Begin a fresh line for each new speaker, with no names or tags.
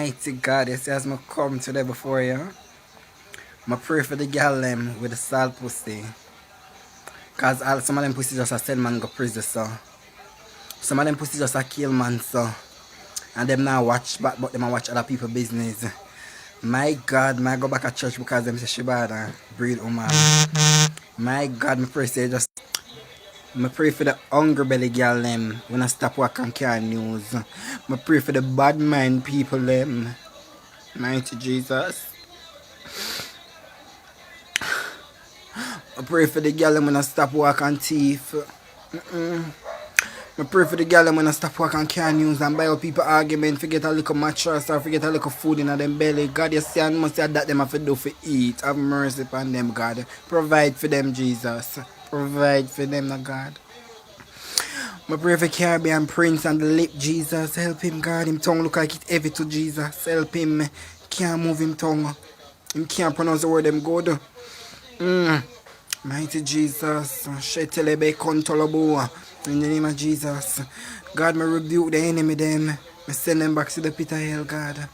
Mighty God, you see as I come today before you, I pray for the gyal them with the salt pussy. Cause some of them pussy just a send man go prison so. Some of them pussy just a kill man so. And them now watch back but them a watch other people business. My God, I go back at church because them say she bad and breed woman. My God, I pray say just I pray for the hungry belly girl them when I stop work and carry news. I pray for the bad mind people them. Mighty Jesus. I pray for the girl them when I stop work and thief. I pray for the girl them when I stop work and carry news and buy out people argument, forget a little mattress or forget a little food in them belly. God, you see and must say that them have to do for eat. Have mercy upon them, God. Provide for them, Jesus. Provide for them, no God. I pray for Caribbean Prince and the lip, Jesus. Help him, God. Him tongue look like it's heavy to Jesus. Help him. Can't move him tongue. Him can't pronounce the word them good. Mighty Jesus. Shetelebe kontolobo. In the name of Jesus. God, I rebuke the enemy them. I send them back to the pit of hell, God.